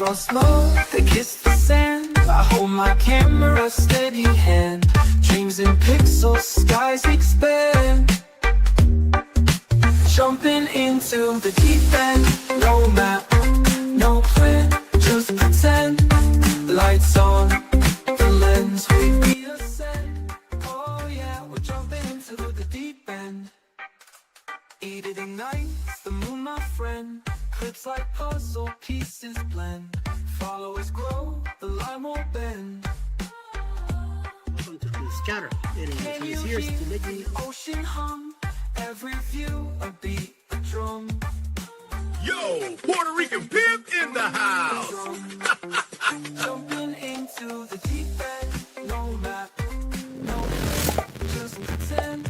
roll slow, they kiss the sand. I hold my camera steady hand. Dreams in pixels, skies expand. Jumping into the deep end. No map, no plan, just pretend. Lights on, the lens, we reascend. Oh yeah, we're jumping into the deep end. Eat it ignites, the moon my friend. Clips like puzzle pieces blend. Followers grow, the line won't bend. Welcome to the scatter. Can you hear the ocean hum? Every view, a beat, a drum. Yo, Puerto Rican pimp in the house. Jumping into the deep end. No map, no plan, just pretend.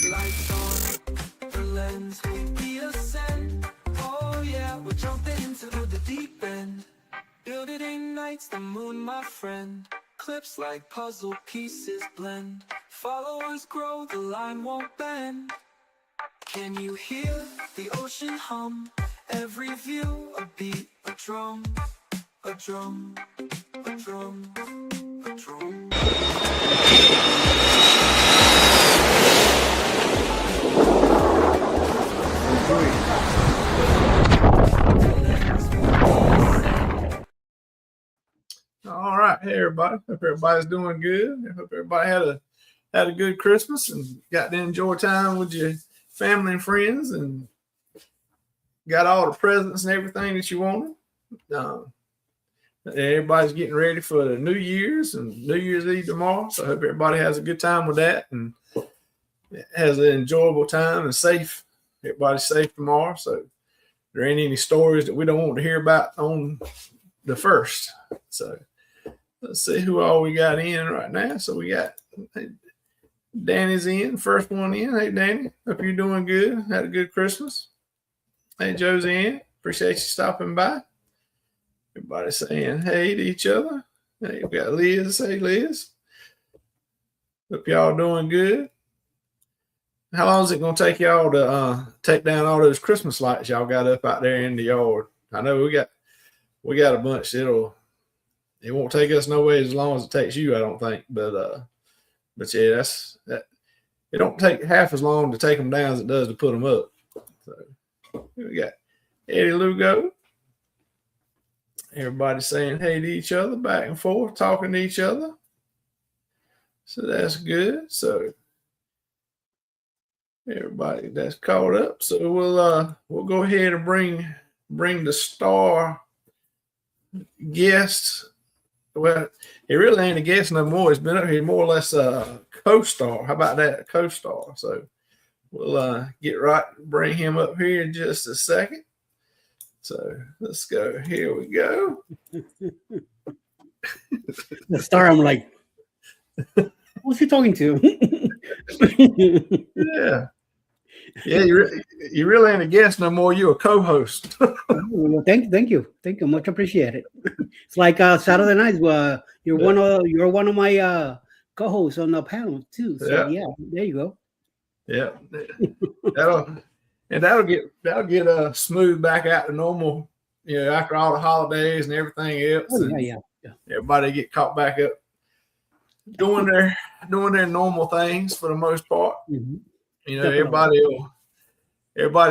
Lights on, the lens, we reascend. Oh yeah, we're jumping into the deep end. Build it ignites, the moon my friend. Clips like puzzle pieces blend. Followers grow, the line won't bend. Can you hear the ocean hum? Every view, a beat, a drum. A drum, a drum, a drum. All right, hey everybody. Hope everybody's doing good. I hope everybody had a good Christmas and got to enjoy time with your family and friends and got all the presents and everything that you wanted. Everybody's getting ready for the New Year's and New Year's Eve tomorrow. So I hope everybody has a good time with that and has an enjoyable time and safe. Everybody's safe tomorrow. So there ain't any stories that we don't want to hear about on the first. So let's see who all we got in right now. So we got Danny's in, first one in. Hey, Danny, hope you're doing good. Had a good Christmas. Hey, Joe's in. Appreciate you stopping by. Everybody saying hey to each other. Hey, we got Liz. Hey, Liz. Hope y'all doing good. How long is it going to take y'all to take down all those Christmas lights y'all got up out there in the yard? I know we got a bunch. It won't take us no way as long as it takes you, I don't think. But yeah, it don't take half as long to take them down as it does to put them up. So we got Eddie Lugo. Everybody saying hey to each other, back and forth, talking to each other. So that's good. So everybody that's caught up. So we'll go ahead and bring the star guest. Well, it really ain't a guest no more. It's been up here more or less a co-star. How about that? A co-star. So we'll get right, bring him up here in just a second. So let's go. Here we go. The star, I'm like, who's he talking to? Yeah. Yeah, you really ain't a guest no more. You're a co-host. Well, thank you, much appreciated. It's like Saturday nights. You're one of my co-hosts on the panel too. So yeah, there you go. Yeah, that'll get smooth back out to normal. You know, after all the holidays and everything else. Oh, yeah. Everybody get caught back up doing their normal things for the most part. Mm-hmm. You know, everybody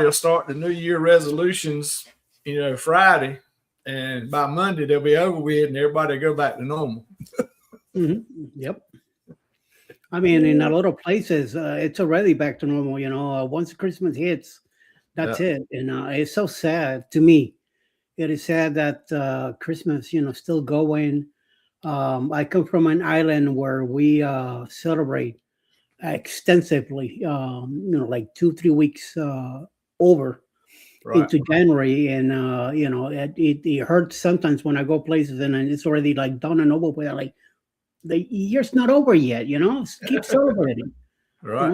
will start the New Year resolutions, you know, Friday, and by Monday they'll be over with, and everybody will go back to normal. Mm-hmm. Yep. I mean, in a lot of places, it's already back to normal. You know, once Christmas hits, that's it. And it's so sad to me. It is sad that Christmas, still going. I come from an island where we celebrate extensively, like 2-3 weeks over into January. And, it hurts sometimes when I go places and it's already like done and over with. Like, the year's not over yet, keep celebrating. Right.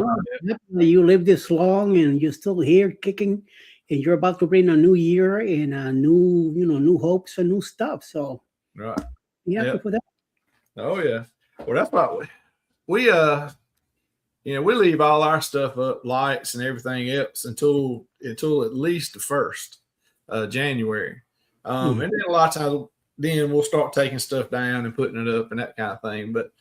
You live this long and you're still here kicking, and you're about to bring a new year and a new hopes and new stuff. So, right. Yeah, for that. Oh yeah. Well, that's why we we leave all our stuff up, lights and everything else until at least the 1st of January. And then a lot of times, then we'll start taking stuff down and putting it up and that kind of thing. But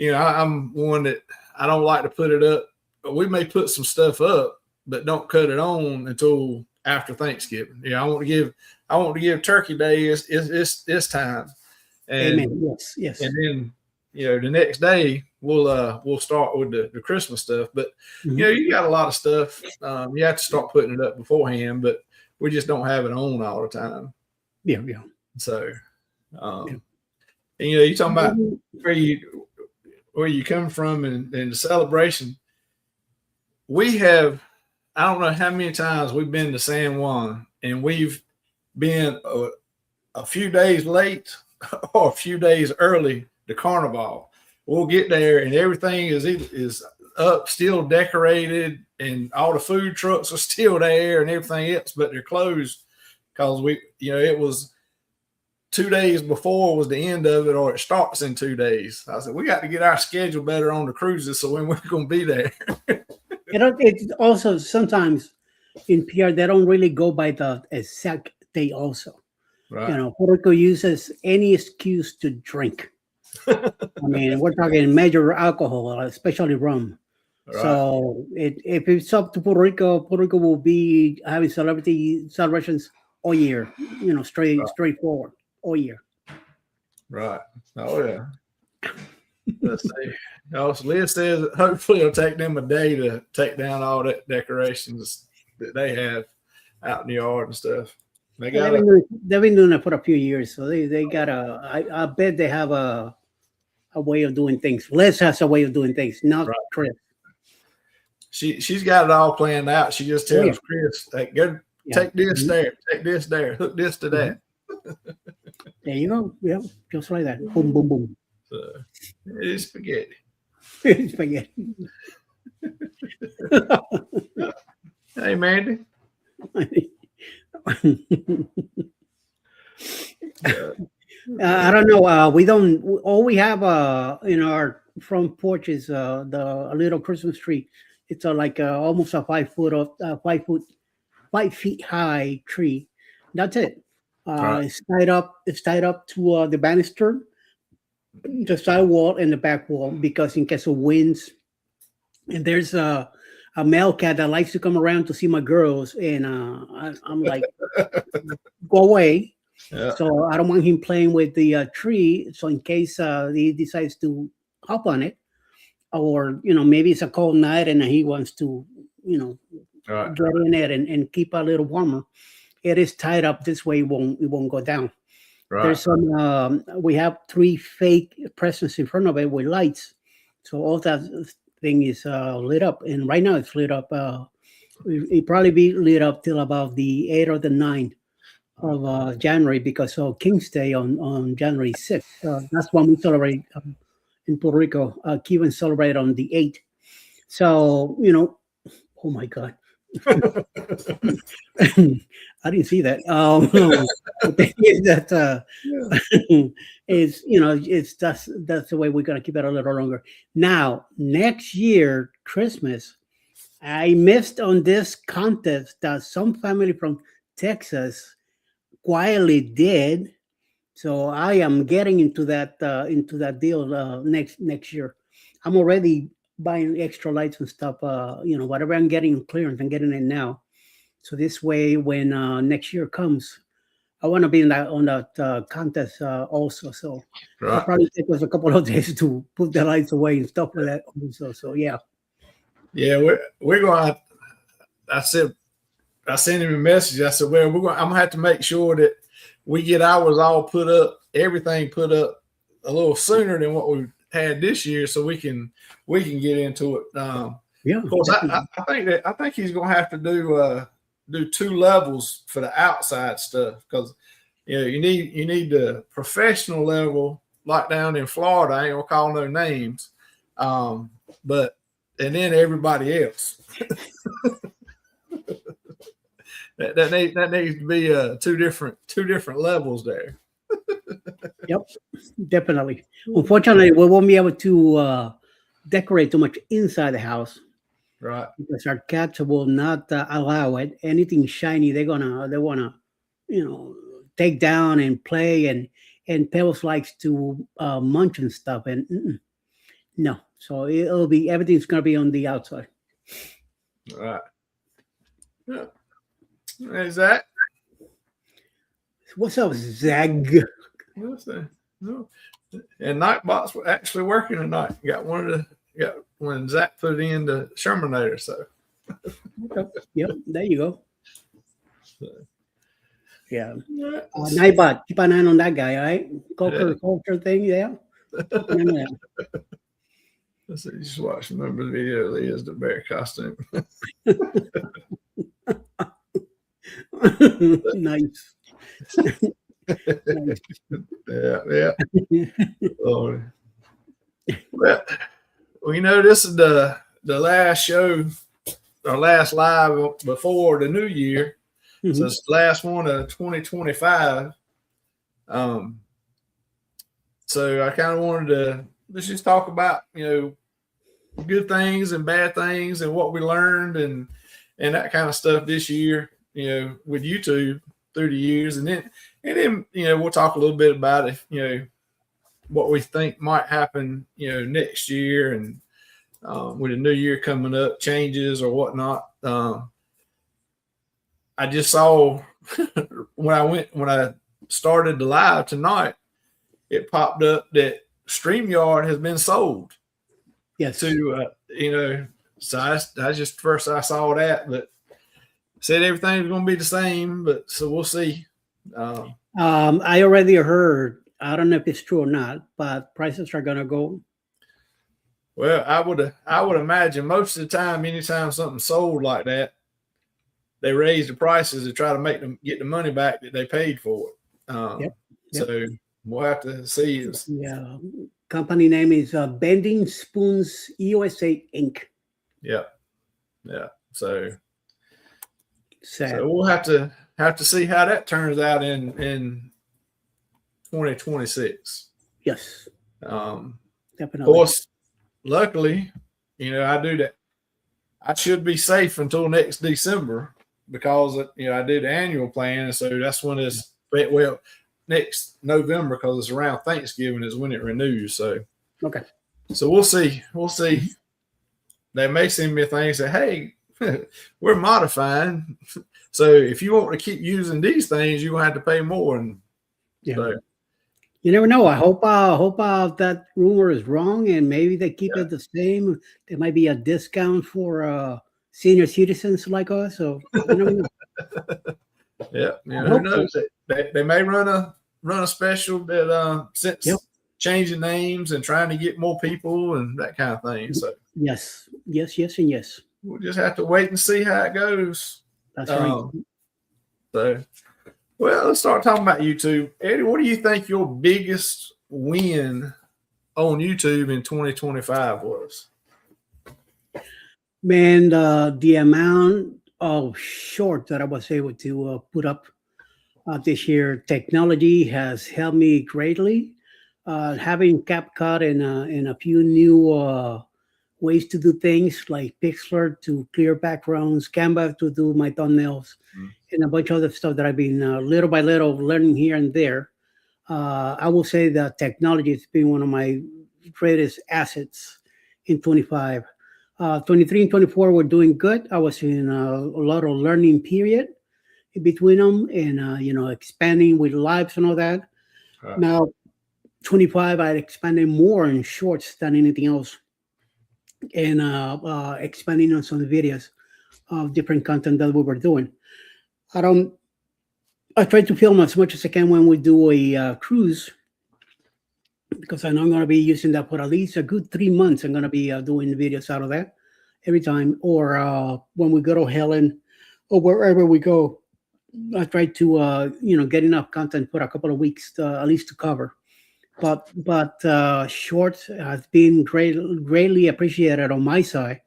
I'm one that I don't like to put it up. We may put some stuff up, but don't cut it on until after Thanksgiving. I want to give Turkey Day its time. And, Amen. Yes. And then the next day we'll start with the Christmas stuff. But you got a lot of stuff. You have to start putting it up beforehand, but we just don't have it on all the time. Yeah. So, and you're talking about where you come from and the celebration. We have, I don't know how many times we've been to San Juan, and we've been a few days late or a few days early to Carnival. We'll get there and everything is up, still decorated, and all the food trucks are still there and everything else, but they're closed because it was 2 days before was the end of it, or it starts in 2 days. I said, we got to get our schedule better on the cruises so when we're going to be there. It's also sometimes in PR, they don't really go by the exact day also. Right. Puerto Rico uses any excuse to drink. I mean, we're talking major alcohol, especially rum. Right. So if it's up to Puerto Rico will be having celebrations all year, straightforward all year. Right. Oh, yeah. Let's see. So Liz says that hopefully it'll take them a day to take down all that decorations that they have out in the yard and stuff. They've been doing it for a few years, so they got I bet they have a way of doing things. Les has a way of doing things, not Chris. She's got it all planned out. She just tells Chris, "Hey, go take this there, take this there, hook this to that." There you go. Yeah, just like that. Boom, boom, boom. So it's spaghetti. Spaghetti. Hey, Mandy. I don't know. We don't. All we have in our front porch is the little Christmas tree. It's almost a 5 feet high tree. That's it. It's tied up. It's tied up to the banister, the side wall, and the back wall because in case of winds. And there's a male cat that likes to come around to see my girls, and I'm like, go away. Yeah. So I don't want him playing with the tree. So in case he decides to hop on it, or maybe it's a cold night and he wants to get in it and keep a little warmer, it is tied up this way. It won't go down. Right. There's some. We have 3 fake presents in front of it with lights, so all that thing is lit up, and right now it's lit up. It probably be lit up till about the 8th or the 9th of January because of King's Day on January 6th. That's when we celebrate in Puerto Rico. Cubans celebrate on the 8th. So oh my God. I didn't see that. The thing is that that's the way we're gonna keep it a little longer. Now, next year, Christmas, I missed on this contest that some family from Texas quietly did. So I am getting into that deal next year. I'm already buying extra lights and stuff. Whatever I'm getting in clearance, I'm getting it now. So this way, when next year comes, I want to be on that contest also. So it'll probably take us a couple of days to put the lights away and stuff like that. Also, so yeah. Yeah, we're going. I sent him a message. I said, "Well, I'm gonna have to make sure that we get ours all put up, everything put up a little sooner than what we had this year, so we can get into it." Yeah, of course, I think he's gonna have to do 2 levels for the outside stuff because you need the professional level like down in Florida. I ain't gonna call no names, but and then everybody else. that needs to be 2 different levels there. Yep, definitely. Unfortunately, we won't be able to decorate too much inside the house. Right. Because our cats will not allow it. Anything shiny, they want to, take down and play, and Pebbles likes to munch and stuff, and no. So it'll be everything's gonna be on the outside. All right. Yeah. Hey, Zach. What's up, Zag? What's that? No. And Nightbot's actually working tonight. Got when Zach put it in the Shermanator. So Yep, there you go. Yeah. yeah. Nightbot, keep an eye on that guy, all right? Culture thing, yeah. Let's see, just watch. Remember the video of Leah's the bear costume. Nice. Nice. Yeah. Oh. Well, you know, this is the last show, our last live before the new year. Mhm. So it's the last one of 2025. So I kind of wanted to let's just talk about, good things and bad things and what we learned and that kind of stuff this year, with YouTube through the years. And then we'll talk a little bit about it, what we think might happen, next year and with the new year coming up, changes or whatnot. I just saw when I started the live tonight, it popped up that StreamYard has been sold. Yes. To so I just first I saw that, but said everything's going to be the same. But so we'll see. I already heard. I don't know if it's true or not, but prices are gonna go. Well, I would imagine most of the time, anytime something's sold like that, they raise the prices to try to make them get the money back that they paid for it. Yep. So we'll have to see. Yeah. Company name is Bending Spoons USA Inc. Yeah. So Sad. we'll have to see how that turns out in 2026. Yes. Of Definitely. course, luckily, I do that. I should be safe until next December because I did the annual plan, so that's when it's next November because it's around Thanksgiving is when it renews. So Okay. So we'll see. They may send me a thing and say, "Hey, we're modifying. So if you want to keep using these things, you're gonna have to pay more." And Yeah. so, You never know. I hope that rumor is wrong, and maybe they keep it the same. There might be a discount for senior citizens like us. So you never know. who knows? They may run a special that since changing names and trying to get more people and that kind of thing. So Yes, and yes. we'll just have to wait and see how it goes. That's right. So, well, let's start talking about YouTube. Eddie, what do you think your biggest win on YouTube in 2025 was? Man, the amount of shorts that I was able to put up this year, technology has helped me greatly. Having CapCut and a few new ways to do things like Pixlr to clear backgrounds, Canva to do my thumbnails, and a bunch of other stuff that I've been little by little learning here and there. I will say that technology has been one of my greatest assets in 25. 23 and 24 were doing good. I was in a lot of learning period in between them and, expanding with lives and all that. Now, 25, I expanded more in shorts than anything else and expanding on some videos of different content that we were doing. I try to film as much as I can when we do a cruise because I know I'm going to be using that for at least a good 3 months. I'm going to be doing videos out of that every time. Or when we go to Helen or wherever we go, I try to, get enough content for a couple of weeks at least to cover. But shorts has been greatly appreciated on my side.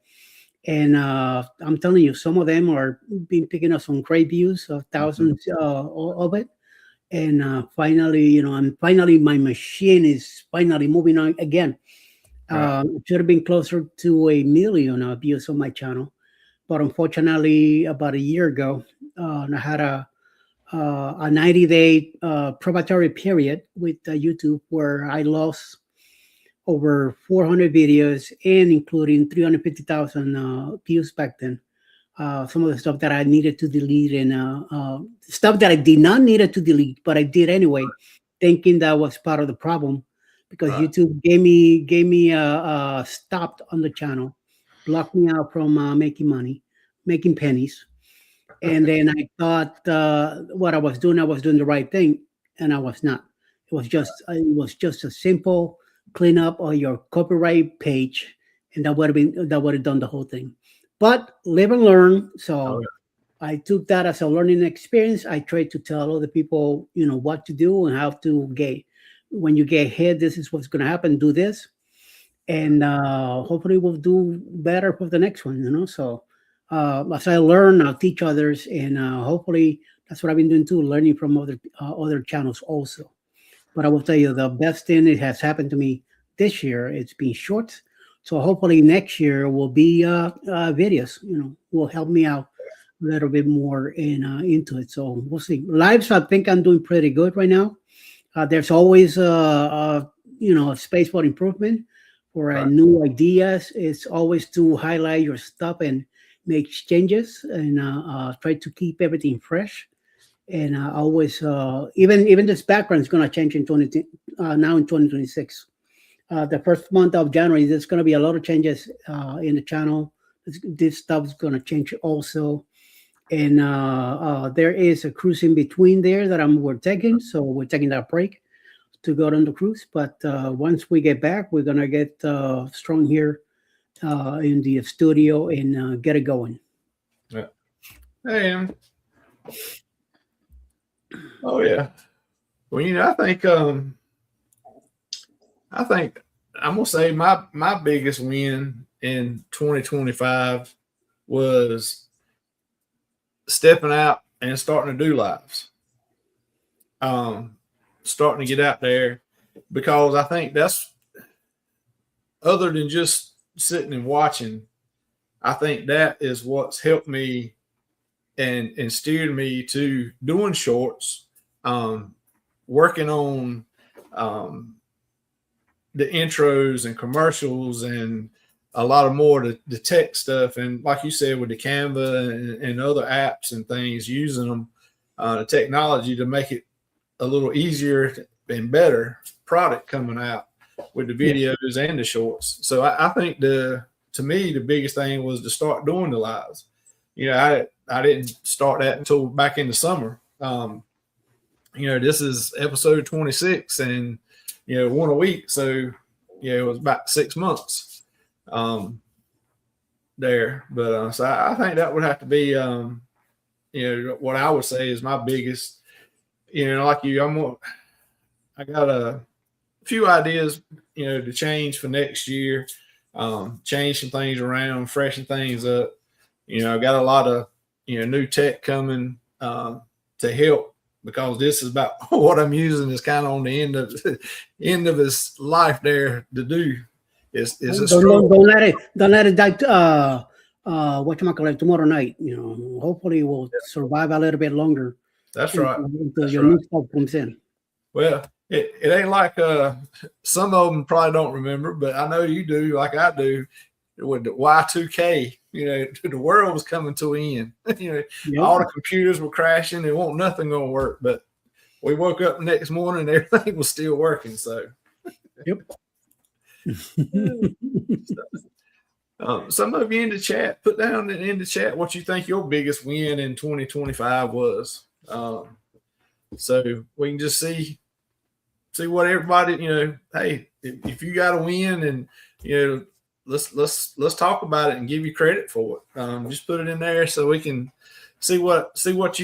And I'm telling you, some of them are been picking up some great views of thousands of it. And finally, my machine is finally moving on again. It should have been closer to 1 million views on my channel. But unfortunately, about a year ago, I had a a 90-day probatory period with YouTube where I lost over 400 videos and including 350,000 views back then. Some of the stuff that I needed to delete and stuff that I did not needed to delete, but I did anyway, thinking that was part of the problem because Right. YouTube gave me stopped on the channel, blocked me out from making pennies. And then I thought what I was doing the right thing, and I was not. It was just a simple cleanup of your copyright page, and that would have done the whole thing. But live and learn. Oh, So I took that as a learning experience. I tried to tell other people, what to do and how to get. When you get hit, this is what's going to happen. Do this, and hopefully we'll do better for the next one. So as I learn, I'll teach others, and hopefully that's what I've been doing too, learning from other channels also. But I will tell you, the best thing that has happened to me this year, it's been short. So hopefully next year will be videos. Will help me out a little bit more into it. So we'll see. Lives, I think I'm doing pretty good right now. There's always a space for improvement for right. new ideas. It's always to highlight your stuff and make changes and try to keep everything fresh. And always, even this background is going to change in now in 2026. The first month of January, there's going to be a lot of changes in the channel. This stuff is going to change also. And there is a cruise in between there that we're taking. So we're taking that break to go on the cruise. But once we get back, we're going to get strong here in the studio and get it going. Yeah. Hey, oh yeah. Well, I think I'm gonna say my biggest win in 2025 was stepping out and starting to do lives. Starting to get out there, because I think that's, other than just sitting and watching, I think that is what's helped me and steered me to doing shorts, working on the intros and commercials and a lot of more the tech stuff. And like you said, with the Canva and other apps and things, using them, the technology to make it a little easier and better product coming out with the videos and the shorts. So I think to me, the biggest thing was to start doing the lives. I didn't start that until back in the summer. This is episode 26 and, one a week. So, it was about 6 months there. But so I think that would have to be, what I would say is my biggest, like you, I got a few ideas, to change for next year, change some things around, freshen things up. I got a lot of, new tech coming to help, because this is about what I'm using is kind of on the end of his life there to do. Don't let it die. Whatchamacallit, tomorrow night. Hopefully we'll survive a little bit longer. That's right. Until your new stuff comes in. Well, it ain't like some of them probably don't remember, but I know you do, like I do, with the Y2K. The world was coming to an end. All the computers were crashing. There wasn't nothing going to work. But we woke up the next morning and everything was still working. So, yep. Some of you in the chat, put down in the chat what you think your biggest win in 2025 was. So we can just see what everybody, hey, if you got a win and, let's talk about it and give you credit for it. Just put it in there so we can see what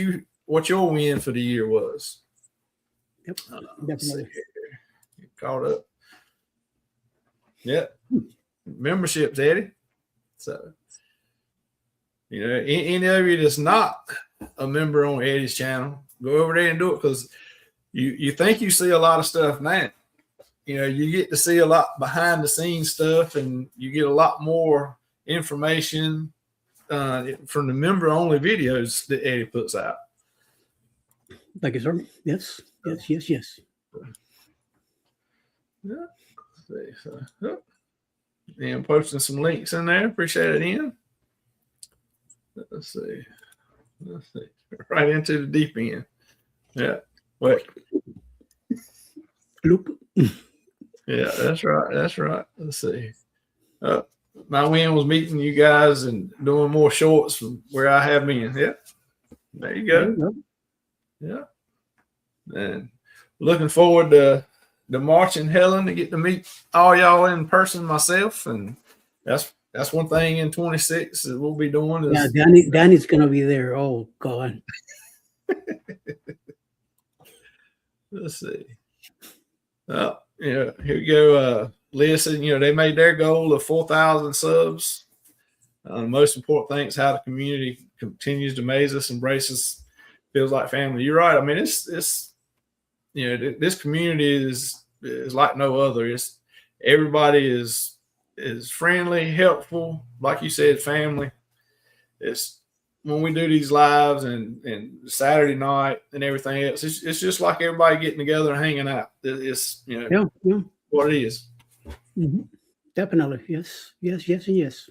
your win for the year was. Yep, definitely. Get caught up. Yep. Memberships, Eddie. So, any of you that's not a member on Eddie's channel, go over there and do it, because you think you see a lot of stuff now. You get to see a lot behind the scenes stuff, and you get a lot more information from the member only videos that Eddie puts out. Thank you, sir. Yes, yes, yes, yes. Yeah. See, so, yep. And posting some links in there. Appreciate it, Ian. Let's see. Let's see. Right into the deep end. Yeah. Wait. Loop. Yeah, that's right. That's right. Let's see. My win was meeting you guys and doing more shorts from where I have been. Yeah. There you There go. you go. Yeah. And looking forward to the March in Helen to get to meet all y'all in person myself. And that's one thing in 26 that we'll be doing is Yeah, Danny's gonna be there. Oh God. let's see. Oh, yeah, here we go. Leah said, they made their goal of 4,000 subs. The most important thing is how the community continues to amaze us, embrace us, feels like family. You're right. I mean, it's this community is like no other. It's everybody is friendly, helpful, like you said, family. It's when we do these lives and Saturday night and everything else, it's just like everybody getting together and hanging out. It's Yeah, yeah. what it is. Mm-hmm. Definitely. Yes, yes, yes, and yes.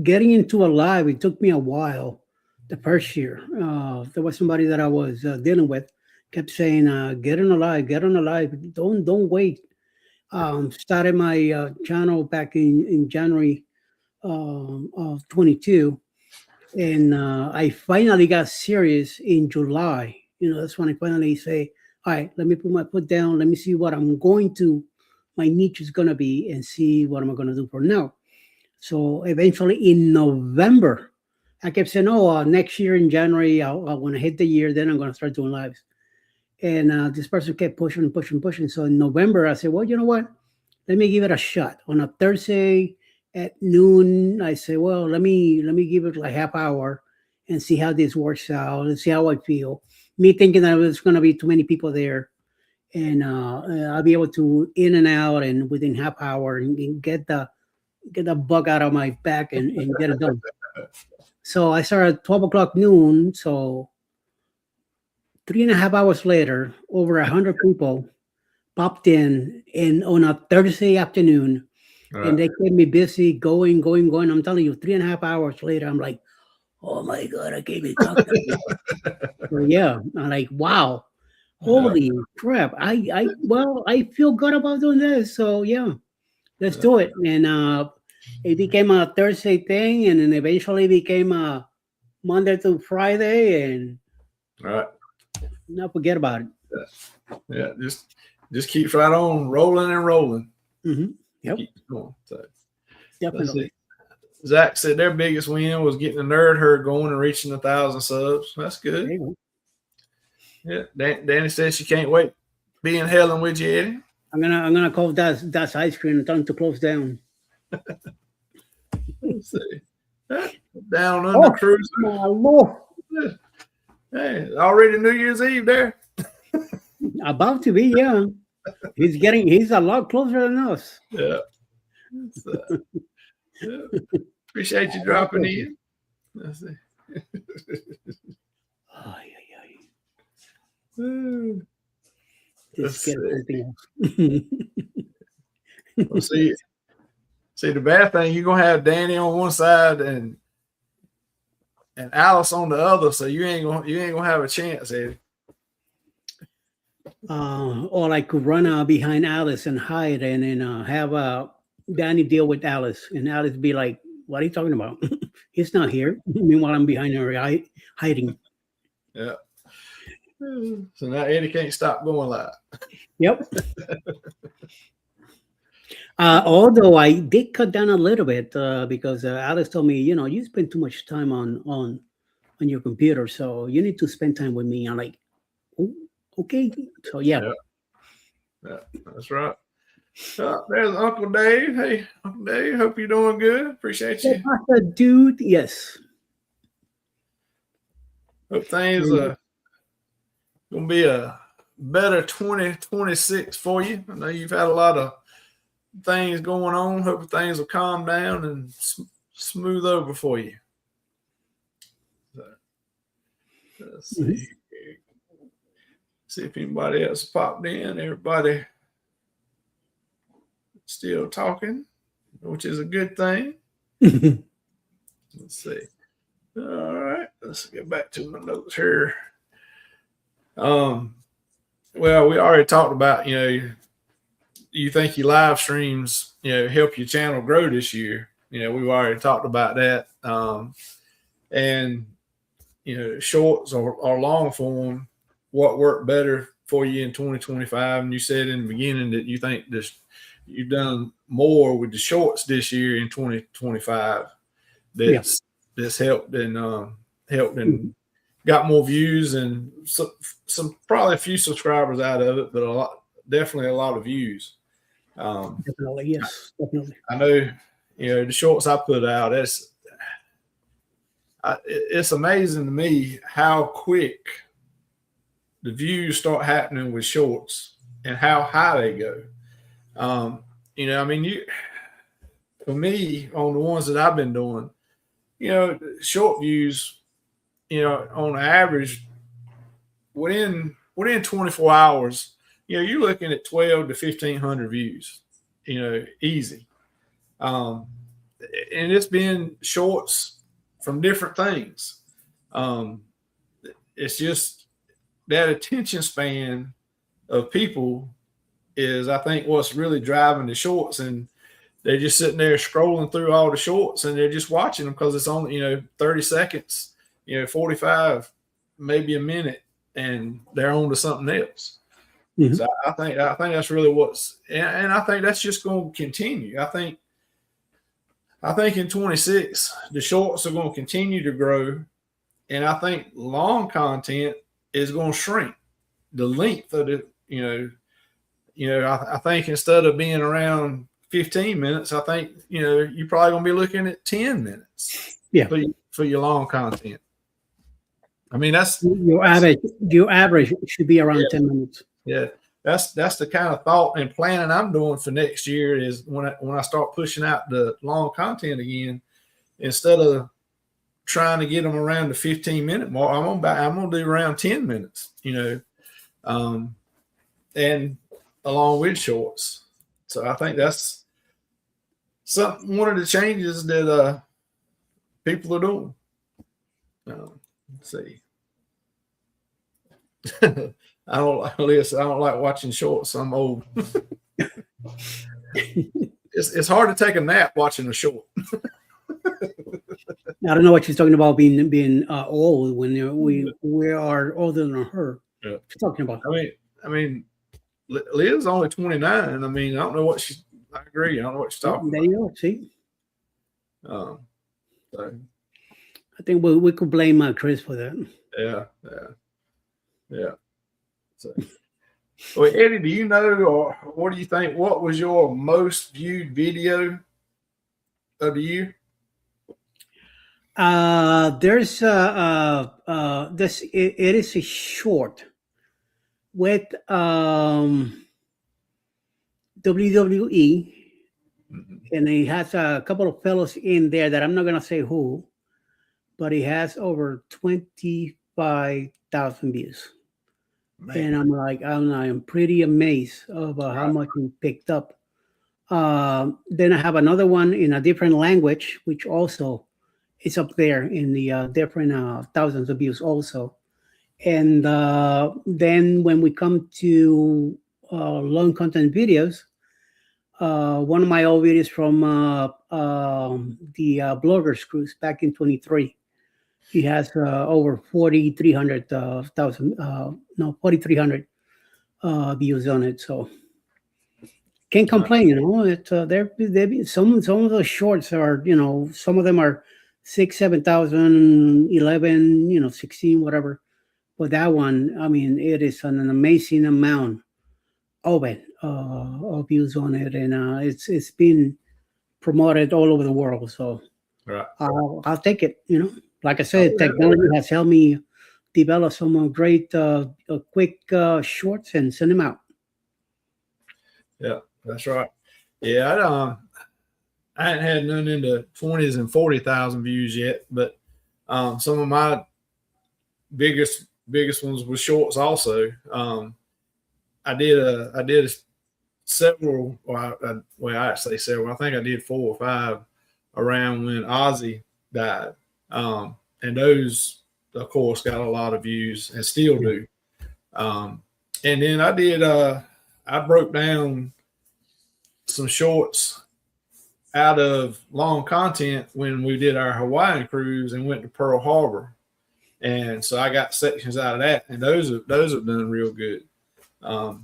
Getting into a live, it took me a while. The first year, there was somebody that I was dealing with, kept saying, "Get on a live, get on a live. Don't wait." Started my channel back in January of 22, and I finally got serious in July. That's when I finally say, "All right, let me put my foot down. Let me see what my niche is gonna be, and see what am I gonna do for now." So eventually in November, I kept saying, "Oh, next year in January, I want to hit the year. Then I'm going to start doing lives." And this person kept pushing, pushing, pushing. So in November, I said, "Well, you know what? Let me give it a shot." On a Thursday at noon, I said, "Well, let me give it like half hour and see how this works out and see how I feel." Me thinking that there's going to be too many people there, and I'll be able to in and out and within half hour and get the bug out of my back and get it done. So I started at 12 o'clock noon. So 3.5 hours later, over 100 people popped in on a Thursday afternoon, and they kept me busy going, going, going. I'm telling you, 3.5 hours later, I'm like, "Oh my God, I can't be talking." So yeah, I'm like, wow, holy crap. I feel good about doing this. So yeah, let's do it. And it became a Thursday thing, and then eventually became a Monday to Friday, and All right. not forget about it. Yeah. Just keeps right on rolling and rolling. Mm-hmm. Yep. Keeps going. So Definitely. Zach said their biggest win was getting the nerd herd going and reaching 1,000 subs. That's There good. you go. Yeah. Danny said she can't wait being Helen with you, Eddie. I'm gonna call that's ice cream and tell them to close down. Let's see. Down under cruiser. My Lord. Hey, already New Year's Eve there. About to be, yeah. He's a lot closer than us. Yeah. So, yeah. Appreciate you dropping in. Let's see. Ay, ay, ay. Let's Just get see. something else. Well, see, the bad thing, you're gonna have Danny on one side and Alice on the other, so you ain't gonna have a chance, Eddie. Or I could run behind Alice and hide, and then have Danny deal with Alice, and Alice be like, "What are you talking about? He's not here." Meanwhile, I'm behind her hiding. Yeah. So now Eddie can't stop going live. Yep. Although I did cut down a little bit because Alice told me, you spend too much time on your computer, so you need to spend time with me. I'm like, "Oh, okay." So yeah. Yeah, that's right. There's Uncle Dave. Hey, Uncle Dave, hope you're doing good. Appreciate you. Dude, yes. Hope things are gonna be a better 2026 for you. I know you've had a lot of things going on. Hope things will calm down and smooth over for you. So. Let's Mhm. see. See if anybody else popped in. Everybody still talking, which is a good thing. Let's see. All right, let's get back to my notes here. Well, we already talked about, you think your live streams, help your channel grow this year. We've already talked about that. And shorts or long form, what worked better for you in 2025? And you said in the beginning that you think you've done more with the shorts this year in 2025 Yeah. that's helped and Mhm. got more views and some probably a few subscribers out of it, but definitely a lot of views. Definitely, yes, definitely. I know, the shorts I put out, it's amazing to me how quick the views start happening with shorts and how high they go. I mean, for me, on the ones that I've been doing, short views, on average, within 24 hours, you're looking at 12 to 1,500 views, easy. And it's been shorts from different things. It's just that attention span of people is, I think, what's really driving the shorts. And they're just sitting there scrolling through all the shorts and they're just watching them because it's only, 30 seconds, 45, maybe a minute, and they're on to something else. Mhm. So I think that's really and I think that's just going to continue. I think in 26 the shorts are going to continue to grow, and I think long content is going to shrink. The length of it, I think instead of being around 15 minutes, I think you're probably going to be looking at 10 minutes. Yeah. For your long content. I mean, Your average should be around 10 minutes. Yeah, that's the kind of thought and planning I'm doing for next year is when I start pushing out the long content again, instead of trying to get them around the 15-minute mark, I'm gonna do around 10 minutes, and along with shorts. So I think that's one of the changes that people are doing. Let's see. I don't like watching shorts. I'm old. It's hard to take a nap watching a short. I don't know what she's talking about being old when we are older than her. Yeah. What you talking about? I mean, Liv's only 29. I mean, I don't know what I agree. I don't know what she's talking There you go. See, about. So I think we could blame Chris for that. yeah. So, well, Eddie, do you know, or what do you think? What was your most viewed video of the year? There's this it is a short with WWE, and he has a couple of fellows in there that I'm not gonna say who, but he has over 25,000 views. Man. And I'm pretty amazed about how much we picked up. Then I have another one in a different language, which also is up there in the different thousands of views also. And then when we come to long content videos, one of my old videos from the Bloggers Cruise back in 23, he has over 4,300 views on it. So can't complain, It's some of those shorts are, some of them are 6, 7,000, 11, 16, whatever. But that one, I mean, it is an amazing amount of it, of views on it, and it's been promoted all over the world. So I'll take it. Like I said, technology has helped me develop some great, quick shorts and send them out. Yeah, that's right. Yeah, I hadn't had none in the 20s and 40,000 views yet, but some of my biggest ones with shorts also. I did several. Well, I say several. I think I did 4 or 5 around when Ozzy died, and those, of course, got a lot of views and still do. And then I broke down some shorts out of long content when we did our Hawaiian cruise and went to Pearl Harbor. And so I got sections out of that, and those have done real good. So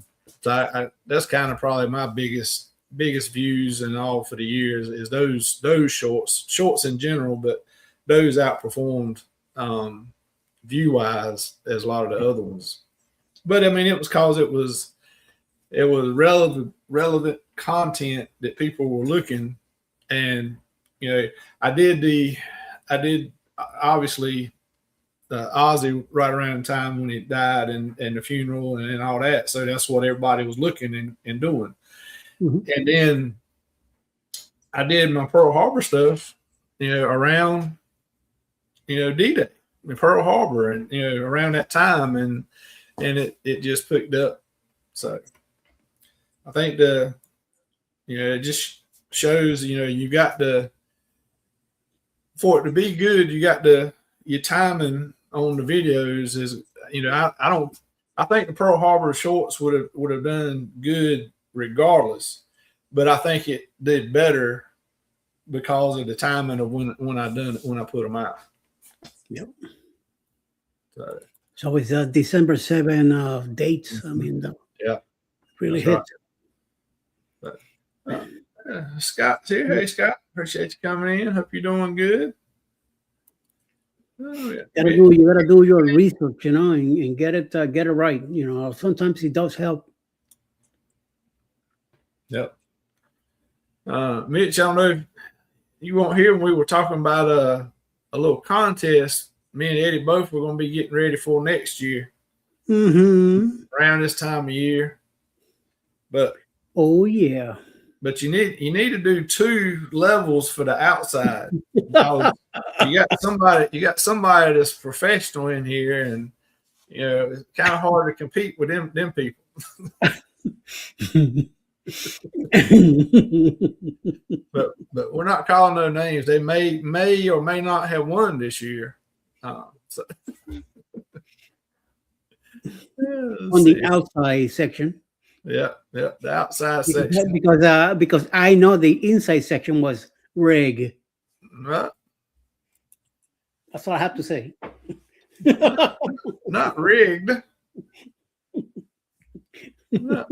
that's kind of probably my biggest views and all for the years is those shorts in general, but those outperformed view wise as a lot of the other ones. But I mean, it was because it was relevant content that people were looking, and I did obviously Ozzy right around the time when he died and the funeral and all that. So that's what everybody was looking and doing. Mm-hmm. And then I did my Pearl Harbor stuff, around, D-Day in Pearl Harbor and, around that time. And it just picked up. So I think it just shows, you got for it to be good, you got your timing on the videos is, I think the Pearl Harbor shorts would have done good regardless, but I think it did better because of the timing of when I put them out. Yep. So it's December 7 dates. I mean, yeah, really hit. Right. But, Scott's here. Hey, Scott, appreciate you coming in. Hope you're doing good. Oh, yeah. You gotta do your research, and get it right. Sometimes it does help. Yep. Mitch, I don't know if you weren't here when we were talking about a little contest. Me and Eddie both were going to be getting ready for next year. Mm-hmm. Around this time of year. But oh yeah. But you need to do 2 levels for the outside. You got somebody that's professional in here, and it's kind of hard to compete with them people. but we're not calling no names. They may or may not have won this year. So. On the outside section. Yeah, the outside section. Because I know the inside section was rigged. Right. That's all I have to say. Not rigged. No.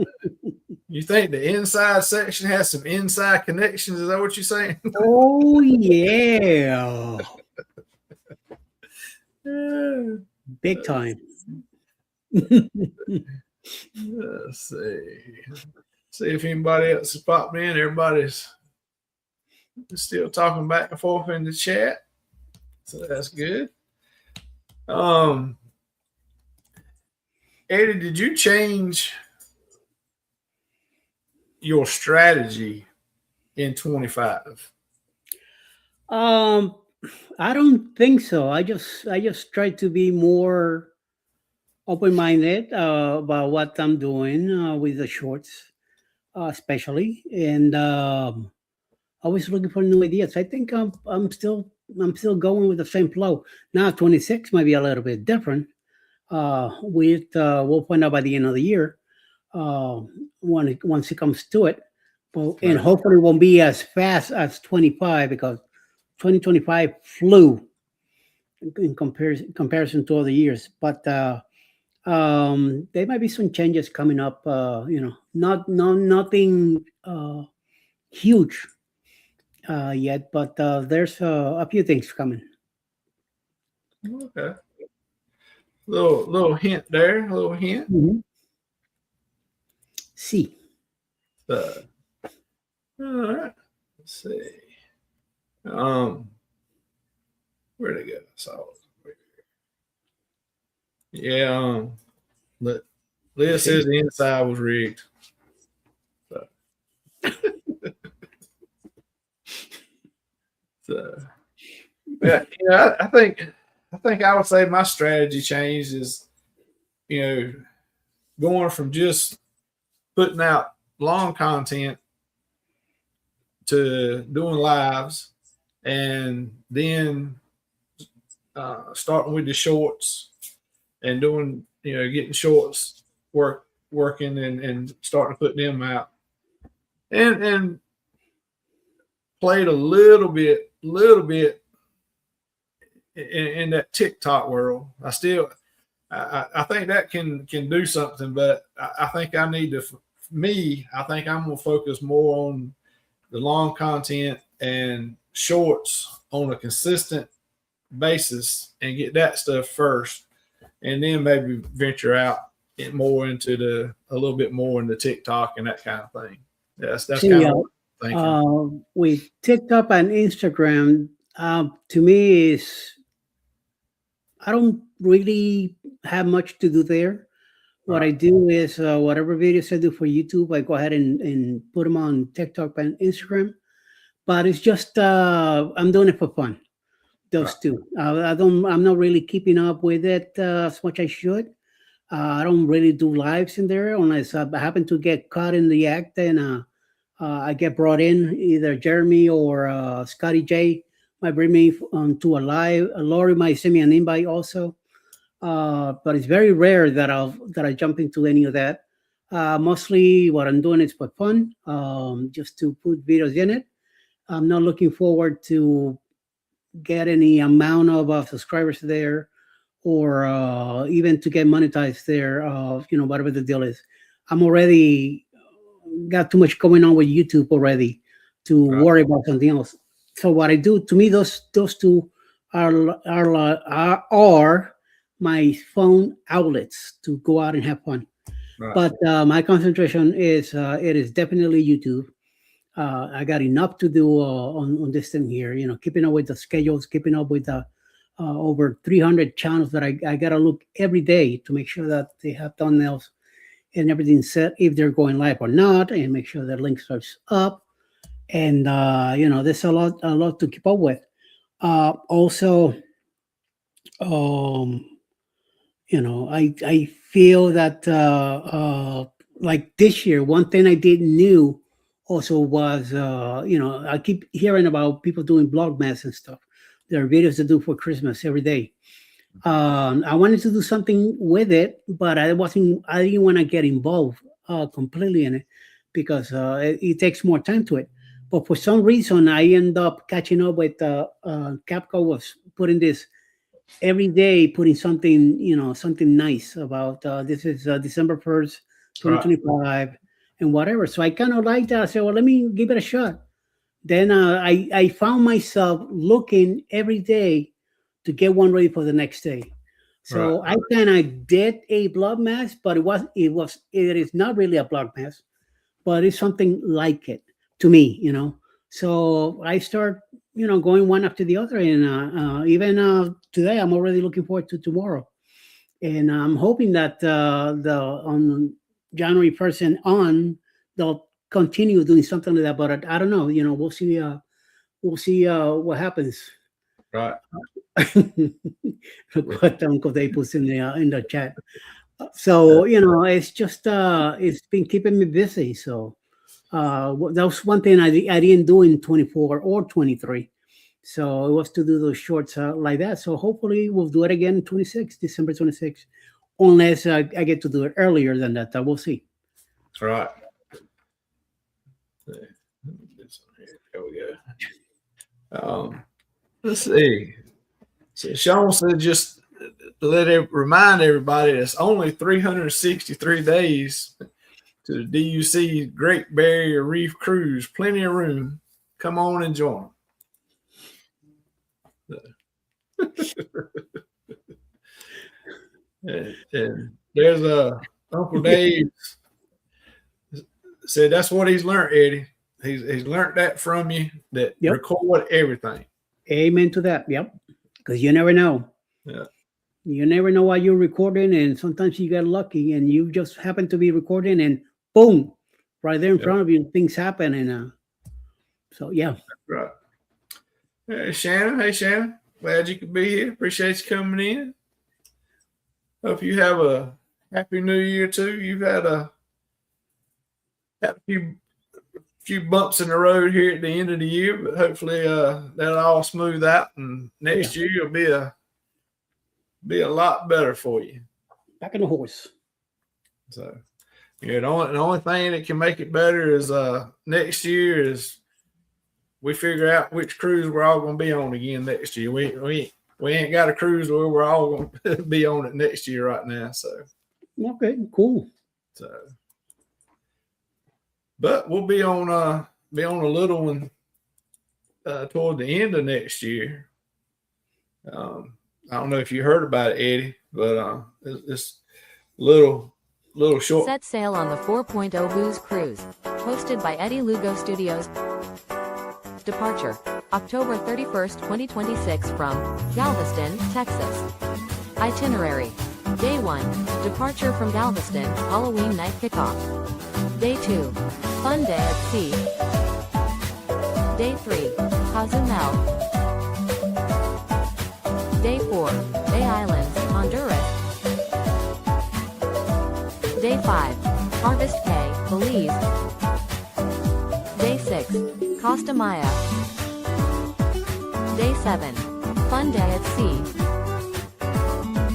You think the inside section has some inside connections? Is that what you're saying? Oh yeah. Big time. Let's see if anybody else has popped in. Everybody's still talking back and forth in the chat, so that's good. Eddie, did you change your strategy in 25? I don't think so. I just try to be more open-minded about what I'm doing with the shorts, especially, and always looking for new ideas. I think I'm still going with the same flow. Now 26 might be a little bit different. We'll find out by the end of the year once it comes to it. But, and hopefully it won't be as fast as 25 because 2025 flew in comparison to other years. But there might be some changes coming up. Nothing huge yet, but there's a few things coming. Okay. Little hint there. A little hint. Mm-hmm. See. All right. Let's see. Where'd it go? I saw it. Yeah. Leah says the inside was rigged. So yeah, I think I think I would say my strategy change is, going from just putting out long content to doing lives, and then starting with the shorts and doing, getting shorts working and starting to put them out, and played a little bit in that TikTok world. I think that can do something, but I think I need to. I think I'm gonna focus more on the long content and shorts on a consistent basis and get that stuff first, and then maybe venture out more into a little bit more into TikTok and that kind of thing. That's kind of thinking. With TikTok and Instagram, to me is I don't really have much to do there. What I do is whatever videos I do for YouTube, I go ahead and put them on TikTok and Instagram. But it's just I'm doing it for fun. Those two. I'm not really keeping up with it as much as I should. I don't really do lives in there unless I happen to get caught in the act and I get brought in. Either Jeremy or Scotty J might bring me to a live. Lori might send me an invite also. But it's very rare that I jump into any of that. Mostly what I'm doing is for fun, just to put videos in it. I'm not looking forward to get any amount of subscribers there, or even to get monetized there. Whatever the deal is, I'm already got too much going on with YouTube already to worry about something else. So what I do, to me, those two are my phone outlets to go out and have fun. But my concentration is it is definitely YouTube. I got enough to do on this thing here, keeping up with the schedules, keeping up with the over 300 channels that I got to look every day to make sure that they have thumbnails and everything set, if they're going live or not, and make sure that link starts up. And there's a lot to keep up with. Also, I feel that like this year, one thing I didn't knew also was I keep hearing about people doing Vlogmas and stuff. There are videos to do for Christmas every day. I wanted to do something with it, but I didn't want to get involved completely in it because it takes more time to it. But for some reason, I end up catching up with Capco was putting this every day, putting something, something nice about this is December 1st, 2025, and whatever. So I kind of liked that. I said, well, let me give it a shot. Then I found myself looking every day to get one ready for the next day. So I kind of did a Vlogmas, but it is not really a Vlogmas, but it's something like it to me, So I start, going one after the other, and even today, I'm already looking forward to tomorrow, and I'm hoping that on January 1st and on, they'll continue doing something like that. But I don't know, we'll see. We'll see what happens. Right. What Uncle Dave puts in the chat. So it's just it's been keeping me busy. So that was one thing I didn't do in 24 or 23. So it was to do those shorts like that. So hopefully we'll do it again in 26, December 26, unless I get to do it earlier than that. We'll see. That's right. There we go. Let's see. So Sean said just to remind everybody it's only 363 days to the DUC Great Barrier Reef Cruise. Plenty of room. Come on and join them. and there's Uncle Dave said that's what he's learned, Eddie. He's learned that from you, that record everything. Amen to that. Yep. Because you never know. Yeah. You never know while you're recording, and sometimes you get lucky and you just happen to be recording and boom, right there in front of you, things happen. And so, yeah. Right. Hey, Shannon. Glad you could be here. Appreciate you coming in. Hope you have a happy new year too. You've had a few bumps in the road here at the end of the year, but hopefully that'll all smooth out, and next year will be a lot better for you. Back in the horse. So yeah, the only thing that can make it better is next year is we figure out which cruise we're all going to be on again next year. We ain't got a cruise where we're all going to be on it next year right now. So okay, cool. So, but we'll be on a little one toward the end of next year. I don't know if you heard about it, Eddie, but it's little short. Set sail on the 4.0 Booze Cruise, hosted by Eddie Lugo Studios. Departure, October 31st, 2026 from Galveston, Texas. Itinerary, Day 1, departure from Galveston, Halloween night kickoff. Day 2, fun day at sea. Day 3, Cozumel. Day 4, Bay Islands, Honduras. Day 5, Harvest Caye, Belize. Day 6, Costa Maya. Day 7, fun day at sea.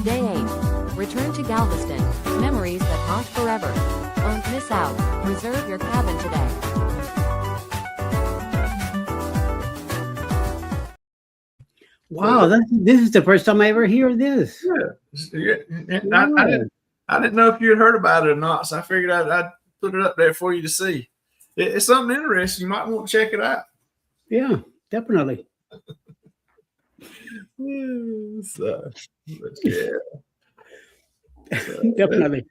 Day 8, return to Galveston, memories that haunt forever. Don't miss out, reserve your cabin today. Wow, this is the first time I ever hear this. Yeah. I didn't know if you had heard about it or not, so I figured I'd put it up there for you to see. It's something interesting. You might want to check it out. Yeah, definitely. So, yeah. Definitely.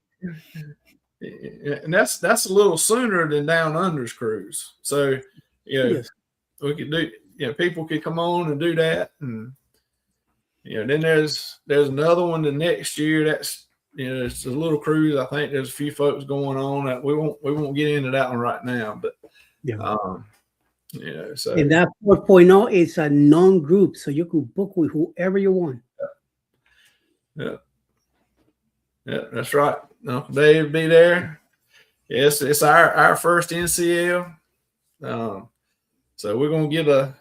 And that's a little sooner than Down Under's cruise. So, Yes. we could do, people could come on and do that. And, then there's another one the next year. That's, it's a little cruise. I think there's a few folks going on that we won't get into that one right now, but, so. And that 4.0 is a non-group, so you can book with whoever you want. Yeah, that's right. Uncle Dave be there. Yes, it's our first NCL. So we're gonna get a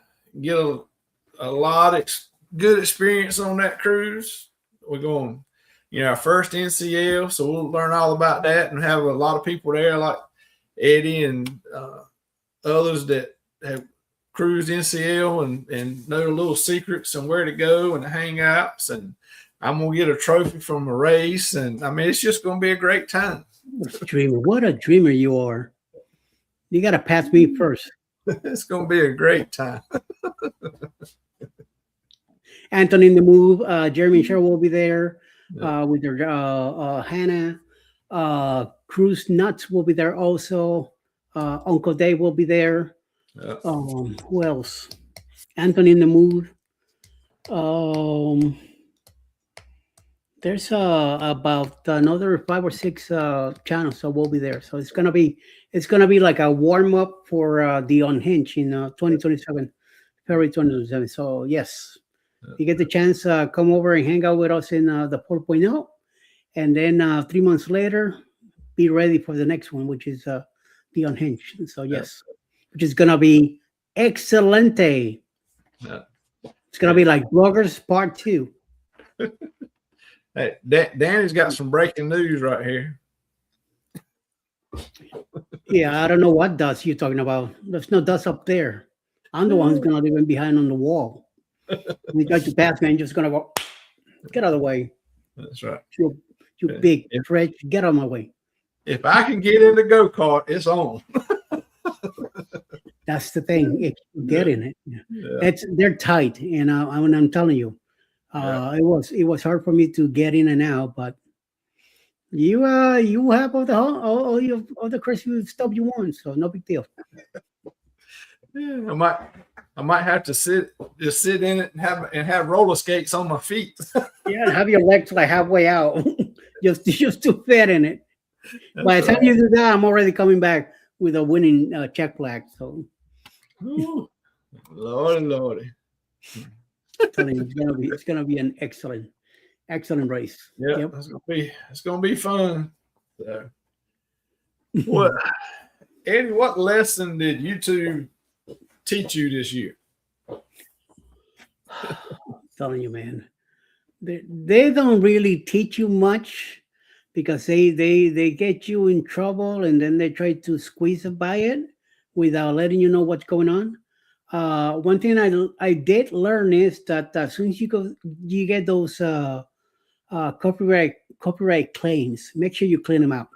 lot of good experience on that cruise. We're going, our first NCL, so we'll learn all about that and have a lot of people there like Eddie and others that have cruised NCL and know the little secrets and where to go and the hangouts. And I'm gonna get a trophy from a race, and I mean it's just gonna be a great time. Dreamer, what a dreamer you are! You gotta pass me first. It's gonna be a great time. Anthony in the Move, Jeremy and Cheryl will be there with their Hannah. Cruise Nuts will be there also. Uncle Dave will be there. Who else? Anthony in the Move. There's about another 5 or 6 channels, so we'll be there. So it's gonna be like a warm up for the Unhinged in 2027, February 2027. So yes, you get the chance, come over and hang out with us in the 4.0, and then 3 months later, be ready for the next one, which is the Unhinged. So yes, which is gonna be excelente. It's gonna be like Bloggers Part 2. Hey, Danny's got some breaking news right here. Yeah, I don't know what dust you're talking about. There's no dust up there. I'm the one who's gonna leave him behind on the wall. We got to pass, man. Just gonna go. Get out of the way. That's right. You big fresh. Get out of my way. If I can get in the go-kart, it's on. That's the thing. If you get in it, they're tight. And I'm telling you, it was hard for me to get in and out. But you have all the crazy stuff you want, so no big deal. Yeah, I might have to sit in it and have roller skates on my feet. Yeah, have your legs like halfway out, just to fit in it. By the time you do that, I'm already coming back with a winning check flag. So, ooh, Lordy. Telling you, it's gonna be an excellent race. Yeah, Yep. it's gonna be fun. So, what, Eddie? What lesson did YouTube teach you this year? Telling you, man, they don't really teach you much because they get you in trouble and then they try to squeeze by it without letting you know what's going on. One thing I did learn is that as soon as you get those copyright claims, make sure you clean them out.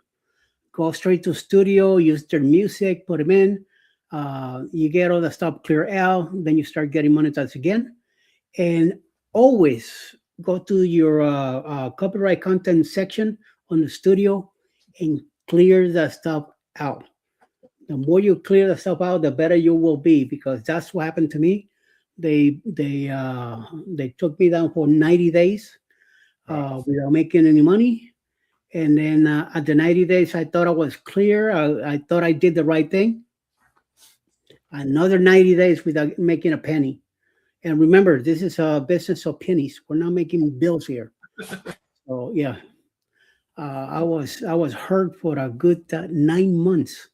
Go straight to studio, use their music, put them in. You get all the stuff clear out, then you start getting monetized again. And always go to your copyright content section on the studio and clear the stuff out. The more you clear the stuff out, the better you will be, because that's what happened to me. They took me down for 90 days without making any money. And then at the 90 days, I thought I was clear. I thought I did the right thing. Another 90 days without making a penny. And remember, this is a business of pennies. We're not making bills here. So yeah, I was hurt for a good 9 months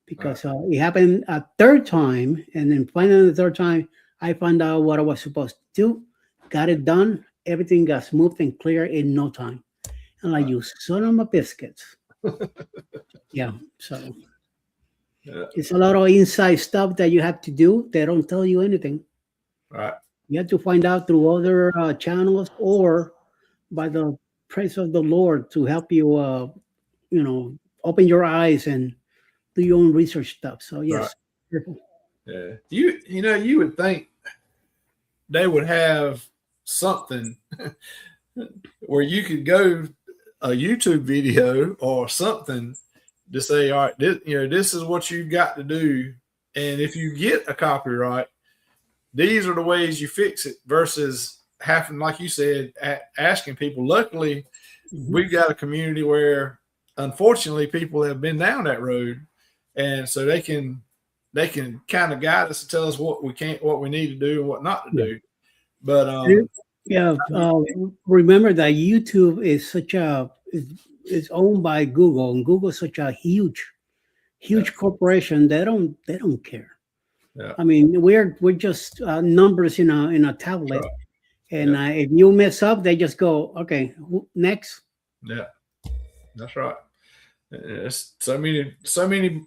because it happened a third time, and then finally the third time I found out what I was supposed to do, got it done, everything got smooth and clear in no time. And like, you son of a biscuits. Yeah, so it's a lot of inside stuff that you have to do. They don't tell you anything. Right. You have to find out through other channels or by the praise of the Lord to help you, open your eyes and do your own research stuff. So yes, careful. Yeah. You would think they would have something where you could go a YouTube video or something to say, all right, this is what you've got to do. And if you get a copyright, these are the ways you fix it, versus having, like you said, asking people. Luckily, we've got a community where, unfortunately, people have been down that road, and so they can kind of guide us and tell us what we need to do and what not to do. But remember that YouTube is owned by Google, and Google is such a huge corporation. They don't care. Yeah. I mean, we're just numbers in a tablet, and if you mess up, they just go, okay, next. Yeah, that's right. There's so many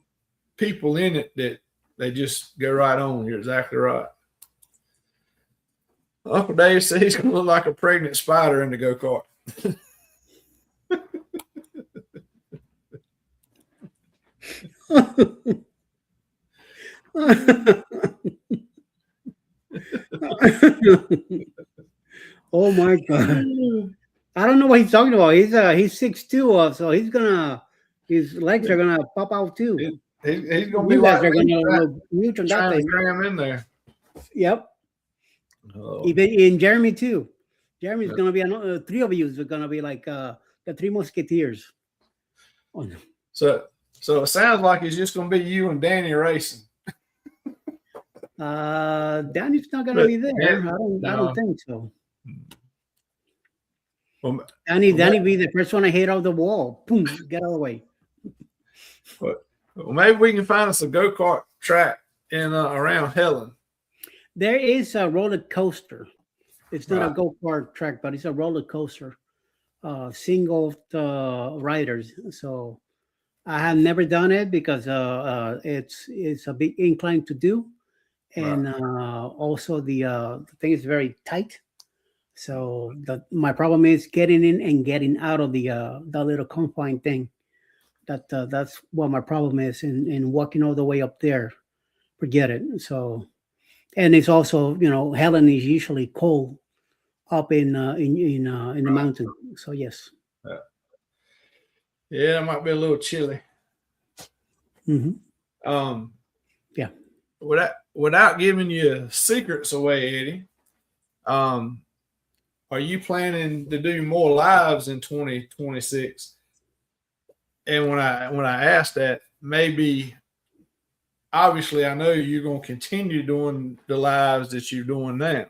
people in it that they just go right on. You're exactly right. Uncle Dave said he's going to look like a pregnant spider in the go-kart. Oh my God! I don't know what he's talking about. He's 6'2", so his legs are gonna pop out too. He's gonna be like trying to cram in there. Yep. Oh. In Jeremy too. Jeremy's gonna be three of you are gonna be like the Three Musketeers. Oh, no. So it sounds like it's just gonna be you and Danny racing. Danny's not gonna be there. I don't think so. Well, Danny be the first one to hit off the wall. Boom, get out of the way. Well, maybe we can find us a go-kart track in around Helen. There is a roller coaster. It's not a go-kart track, but it's a roller coaster. Single riders. So I have never done it because it's a big incline to do, and also the thing is very tight. So my problem is getting in and getting out of the little confined thing. That's what my problem is, in walking all the way up there. Forget it. So, and it's also, Helen is usually cold up in the mountain. So yes. Yeah, it might be a little chilly. Mm-hmm. Yeah. Without giving your secrets away, Eddie, are you planning to do more lives in 2026? And when I asked that, maybe, obviously, I know you're going to continue doing the lives that you're doing now.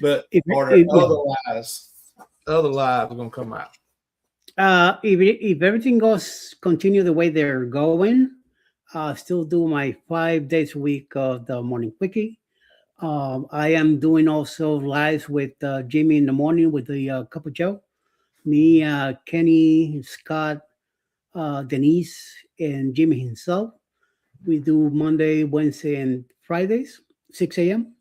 But If, are there if, other lives going to come out? if everything goes continue the way they're going, still do my 5 days a week of the morning quickie. I am doing also lives with Jimmy in the morning with the Cup of Joe. Me, Kenny, Scott, Denise, and Jimmy himself. We do Monday, Wednesday, and Fridays, 6 a.m.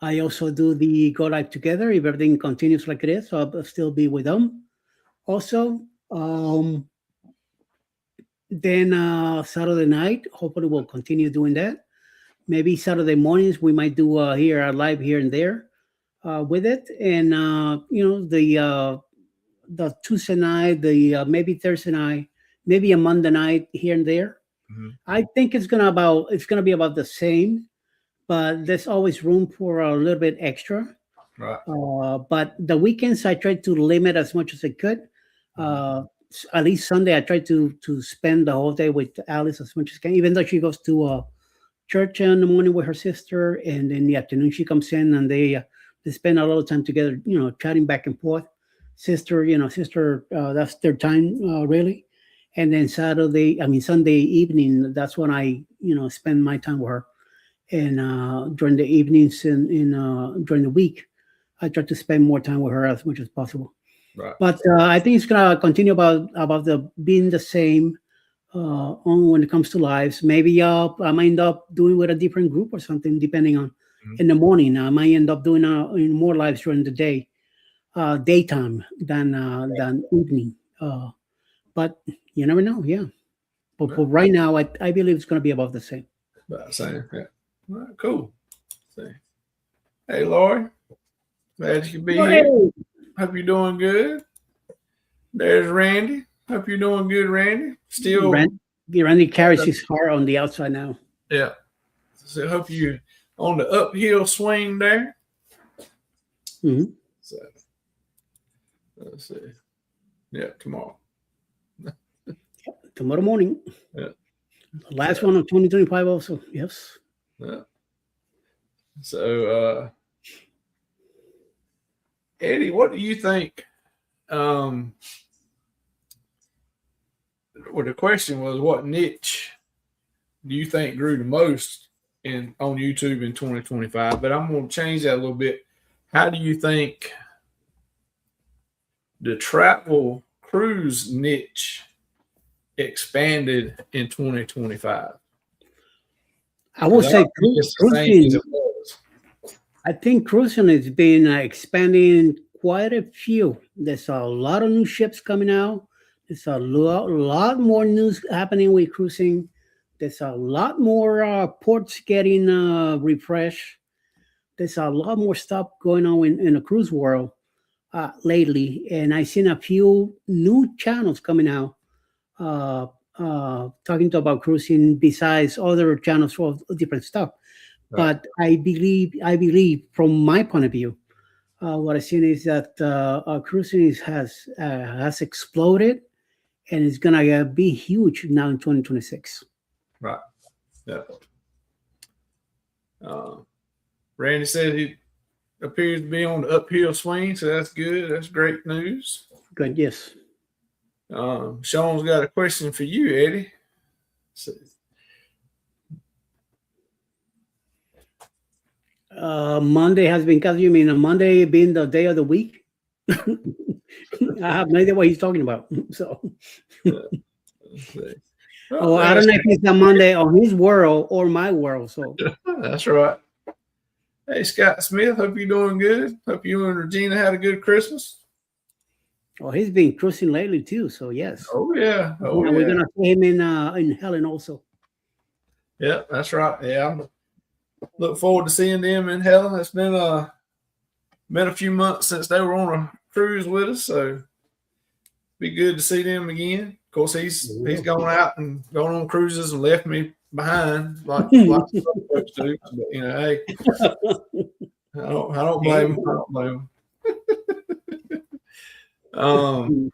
I also do the Go Live Together if everything continues like it is. So I'll still be with them. Also, then Saturday night, hopefully we'll continue doing that. Maybe Saturday mornings we might do here a live here and there with it, and the Tuesday night, the maybe Thursday night, maybe a Monday night here and there. Mm-hmm. I think it's gonna be about the same, but there's always room for a little bit extra. Right. But the weekends I try to limit as much as I could. At least Sunday I try to spend the whole day with Alice as much as I can, even though she goes to church in the morning with her sister, and in the afternoon she comes in and they spend a lot of time together, chatting back and forth. Sister, that's their time really. And then Sunday evening, that's when I spend my time with her. And during the evenings and during the week, I try to spend more time with her as much as possible. Right. But I think it's gonna continue about the being the same on when it comes to lives. Maybe I might end up doing with a different group or something, depending on. In the morning, I might end up doing more lives during the day, daytime than evening. But you never know. Yeah. But for right now, I believe it's going to be about the same. About the same. Yeah. All right, cool. See. Hey, Lori. Glad you could be here. Hope you're doing good. There's Randy. Hope you're doing good, Randy. Still. Randy carries his heart on the outside now. Yeah. So hope you on the uphill swing there. Mm-hmm. So let's see. Yeah, tomorrow. Tomorrow morning. Yeah. The last one of 2025 also. Yes. Yeah. So Eddie, what do you think? Well, the question was, what niche do you think grew the most on YouTube in 2025? But I'm going to change that a little bit. How do you think the travel cruise niche expanded in 2025? I will say cruising. I think cruising has been expanding quite a few. There's a lot of new ships coming out. There's a lot more news happening with cruising. There's a lot more ports getting refreshed. There's a lot more stuff going on in the cruise world lately. And I've seen a few new channels coming out talking about cruising besides other channels for different stuff. Right. But I believe from my point of view, what I've seen is that cruising has exploded, and it's gonna be huge now in 2026. Right. Yeah. Randy said he appears to be on the uphill swing, so that's good. That's great news. Good. Yes. Sean's got a question for you, Eddie. So, Monday has been canceled. You mean a Monday being the day of the week? I have no idea what he's talking about. So, I don't know if it's a Monday on his world or my world. So that's right. Hey, Scott Smith, hope you're doing good. Hope you and Regina had a good Christmas. Oh, he's been cruising lately too. So yes. Oh yeah. We're gonna see him in Helen also. Yeah, that's right. Yeah, I look forward to seeing them in Helen. It's been a few months since they were on a cruise with us, so be good to see them again. Of course, he's gone out and gone on cruises and left me behind like lots of other folks do. But hey, I don't blame him. I don't blame him.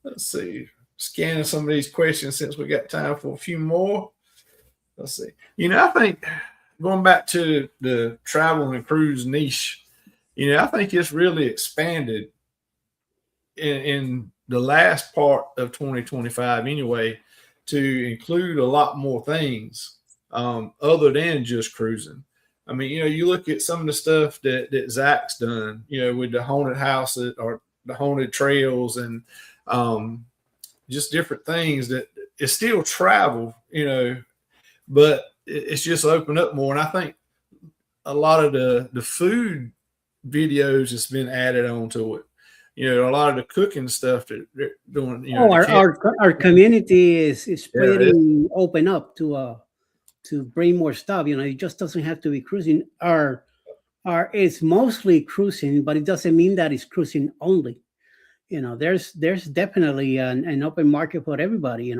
Let's see. Scanning some of these questions since we got time for a few more. Let's see. I think going back to the travel and cruise niche, I think it's really expanded in the last part of 2025 anyway, to include a lot more things other than just cruising. I mean, you look at some of the stuff that Zach's done, with the haunted houses or the haunted trails and just different things that it's still travel, but it's just opened up more. And I think a lot of the food videos has been added onto it. A lot of the cooking stuff that they're doing. Our community is pretty open up to bring more stuff. It just doesn't have to be cruising. It's mostly cruising, but it doesn't mean that it's cruising only. There's definitely an open market for everybody.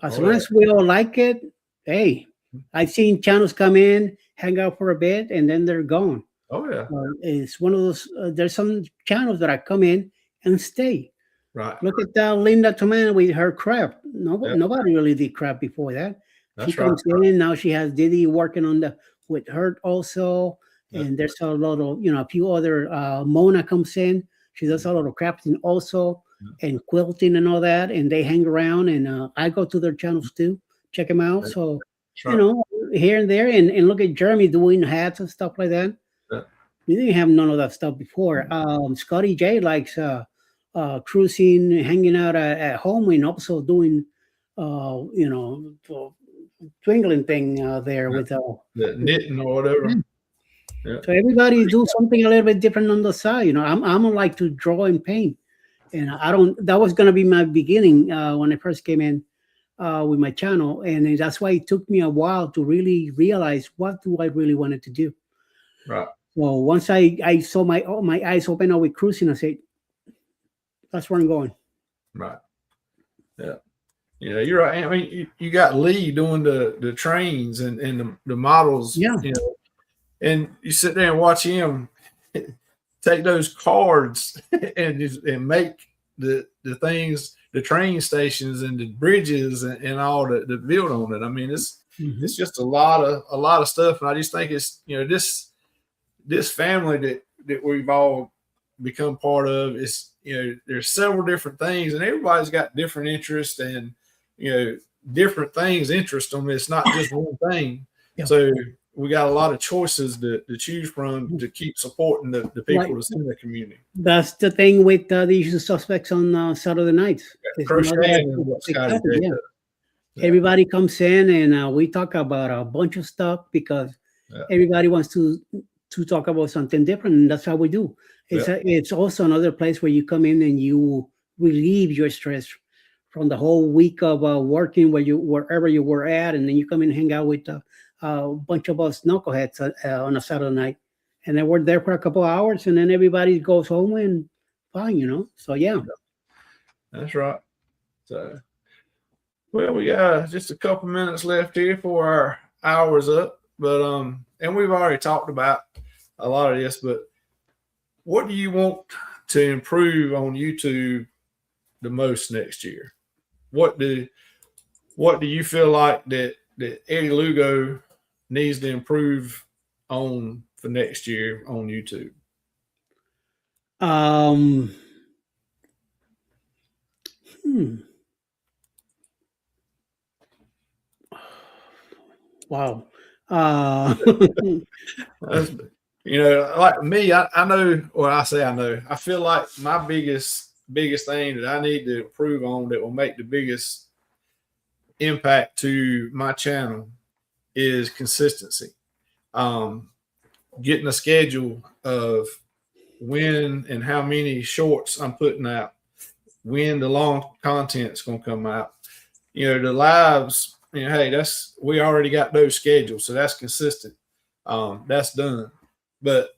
As long as we all like it. Hey, I've seen channels come in, hang out for a bit, and then they're gone. Oh yeah, it's one of those. There's some channels that I come in and stay. Right. Look at Linda Toman with her crab. Nobody really did crab before that. That's she comes in now. She has Diddy working with her also, and there's a lot of a few other. Mona comes in. She does a lot of crafting also, and quilting and all that. And they hang around, and I go to their channels too, check them out. So here and there, and look at Jeremy doing hats and stuff like that. We didn't have none of that stuff before. Scotty J likes cruising, hanging out at home, and also doing, twinkling thing there with the knitting or whatever. Yeah. So everybody do something a little bit different on the side. I'm like to draw and paint, and I don't. That was gonna be my beginning when I first came in with my channel, and that's why it took me a while to really realize what do I really wanted to do. Right. Well, once I saw my eyes open up with cruising, I said, that's where I'm going. Right. Yeah. You're right. I mean, you got Lee doing the trains and the models. Yeah. And you sit there and watch him take those cards and make the things, the train stations and the bridges and all the build on it. I mean, it's just a lot of stuff, and I just think it's this family that we've all become part of is, there's several different things, and everybody's got different interests and, different things interest them. It's not just one thing. Yeah. So we got a lot of choices to choose from to keep supporting the people that's in the community. That's the thing with the usual suspects on Saturday nights. Everybody comes in and we talk about a bunch of stuff because everybody wants to talk about something different, and that's how we do. It's also another place where you come in and you relieve your stress from the whole week of working wherever you were at, and then you come in and hang out with a bunch of us knuckleheads on a Saturday night, and then we're there for a couple of hours, and then everybody goes home and fine, So yeah, that's right. So, well, we got just a couple minutes left here for our hour's up, but and we've already talked about a lot of this, but what do you want to improve on YouTube the most next year? What do you feel like that Eddie Lugo needs to improve on for next year on YouTube? Wow. Like me, I know, or I say I know, I feel like my biggest thing that I need to improve on that will make the biggest impact to my channel is consistency. Getting a schedule of when and how many shorts I'm putting out, when the long content's going to come out. The lives, hey, we already got those scheduled, so that's consistent. That's done. But